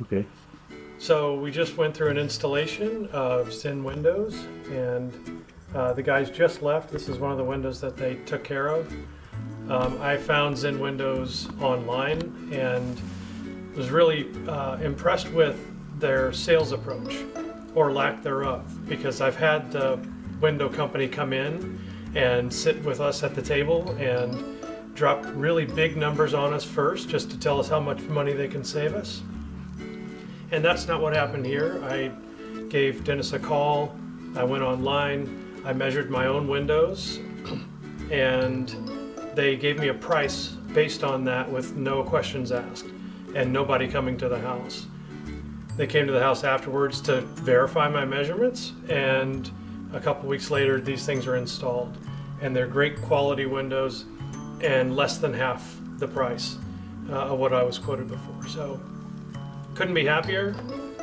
Okay. So we just went through an installation of Zen Windows, and the guys just left. This is one of the windows that they took care of. I found Zen Windows online and was really impressed with their sales approach, or lack thereof, because I've had the window company come in and sit with us at the table and drop really big numbers on us first, just to tell us how much money they can save us. And that's not what happened here. I gave Dennis a call, I went online, I measured my own windows, and they gave me a price based on that with no questions asked and nobody coming to the house. They came to the house afterwards to verify my measurements, and a couple weeks later these things are installed, and they're great quality windows and less than half the price of what I was quoted before. So couldn't be happier,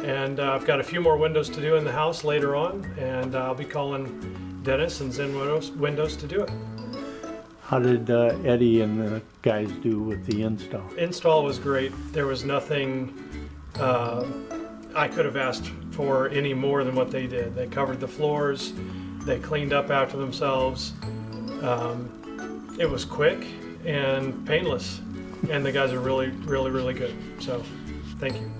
and I've got a few more windows to do in the house later on, and I'll be calling Dennis and Zen Windows to do it. How did Eddie and the guys do with the install? Install was great. There was nothing I could have asked for any more than what they did. They covered the floors, they cleaned up after themselves. It was quick and painless, and the guys are really, really, really good. So, thank you.